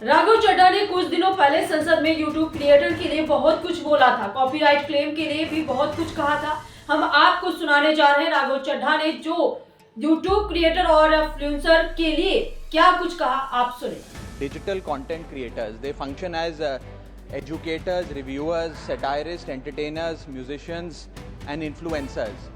राघव चड्ढा ने कुछ दिनों पहले संसद में यूट्यूब क्रिएटर के लिए बहुत कुछ बोला था। कॉपीराइट क्लेम के लिए भी बहुत कुछ कहा था। हम आपको सुनाने जा रहे हैं राघव चड्ढा ने जो यूट्यूब क्रिएटर और इन्फ्लुएंसर के लिए क्या कुछ कहा, आप सुने। Digital content creators, they function as educators, reviewers, satirists, entertainers, musicians and influencers.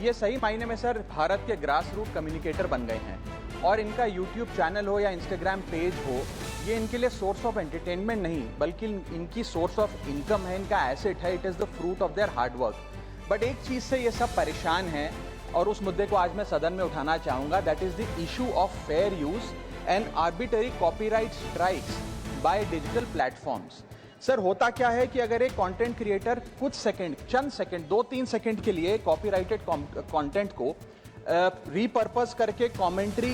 ये सही मायने में सर भारत के ग्रास रूट कम्युनिकेटर बन गए हैं और इनका YouTube चैनल हो या Instagram पेज हो, ये इनके लिए सोर्स ऑफ एंटरटेनमेंट नहीं बल्कि इनकी सोर्स ऑफ इनकम है, इनका एसेट है। It is the fruit of their hard work. But एक चीज़ से ये सब परेशान हैं और उस मुद्दे को आज मैं सदन में उठाना चाहूँगा, that is the issue of fair use and arbitrary copyright strikes by digital platforms. Sir होता क्या है कि अगर एक कंटेंट क्रिएटर कुछ सेकंड, चंद सेकंड, 2-3 सेकंड के लिए कॉपीराइटेड कंटेंट को रीपर्पस करके कमेंट्री,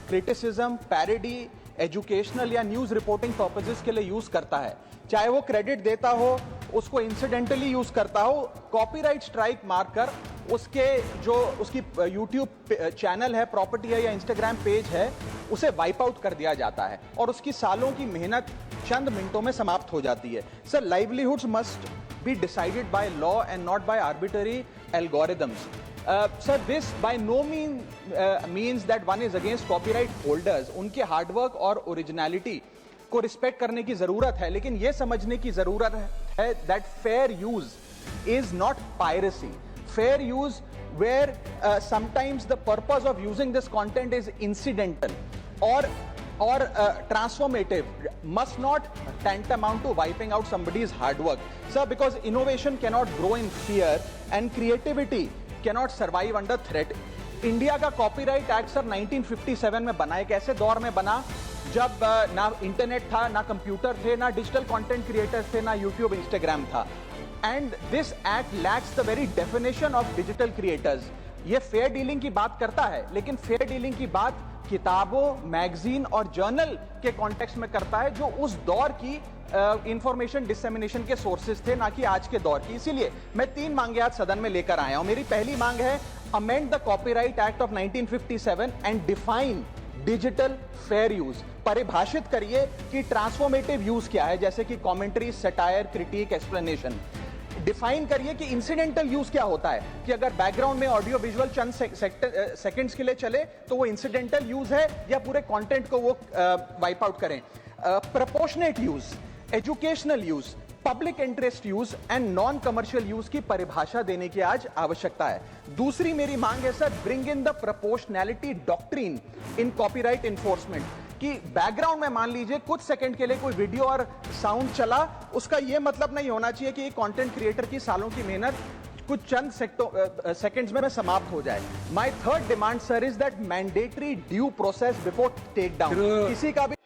क्रिटिसिज्म, पैरोडी, एजुकेशनल या न्यूज़ रिपोर्टिंग पर्पसेस के लिए यूज़ करता है, चाहे वो क्रेडिट देता हो, उसको इंसिडेंटली यूज़ करता हो, कॉपीराइट स्ट्राइक मारकर उसके जो उसकी यूट्यूब चैनल है, प्रॉपर्टी है या इंस्टाग्राम पेज है, उसे वाइप आउट कर दिया जाता है और उसकी सालों की मेहनत चंद मिनटों में समाप्त हो जाती है। Sir livelihoods must be decided by law and not by arbitrary algorithms. Sir, this by no means that one is against copyright holders. उनके हार्डवर्क और ओरिजिनलिटी को रिस्पेक्ट करने की जरूरत है, लेकिन ये समझने की जरूरत है that fair use is not piracy. Fair use where sometimes the purpose of using this content is incidental or transformative must not tantamount to wiping out somebody's hard work. Sir, because innovation cannot grow in fear and creativity cannot survive under threat. India का copyright act sir 1957 में बना, एक ऐसे दौर में बना जब ना इंटरनेट था, ना कंप्यूटर थे, ना डिजिटल कंटेंट क्रिएटर्स थे, ना यूट्यूब, इंस्टाग्राम था। And this act lakhs the very definition of digital creators. ये फेयर डीलिंग की बात करता है, लेकिन फेयर डीलिंग की बात किताबों, मैगजीन और जर्नल के कॉन्टेक्स्ट में करता है जो उस दौर की इंफॉर्मेशन डिसेमिनेशन के सोर्सेज थे, ना कि आज के दौर की। इसीलिए मैं 3 मांगे आज सदन में लेकर आया हूं। मेरी पहली मांग है, amend the copyright act of 1957 and define digital fair use. परिभाषित करिए कि ट्रांसफॉर्मेटिव यूज क्या है, जैसे कि commentary, satire, critic, explanation. Define करिए कि इंसिडेंटल यूज क्या होता है, कि अगर बैकग्राउंड में ऑडियो विजुअल चंद सेकंड्स के लिए चले तो वो इंसिडेंटल यूज है या पूरे कंटेंट को वो वाइप आउट करें। Proportionate use, educational use, public interest use and non commercial use की परिभाषा देने की आज आवश्यकता है। दूसरी मेरी मांग है sir, bring in the proportionality doctrine in copyright enforcement. कि बैकग्राउंड में मान लीजिए कुछ सेकंड के लिए कोई वीडियो और साउंड चला, उसका यह मतलब नहीं होना चाहिए कि कंटेंट क्रिएटर की सालों की मेहनत कुछ चंद सेकंड्स में समाप्त हो जाए। My third demand sir is that mandatory due process before take down. किसी का भी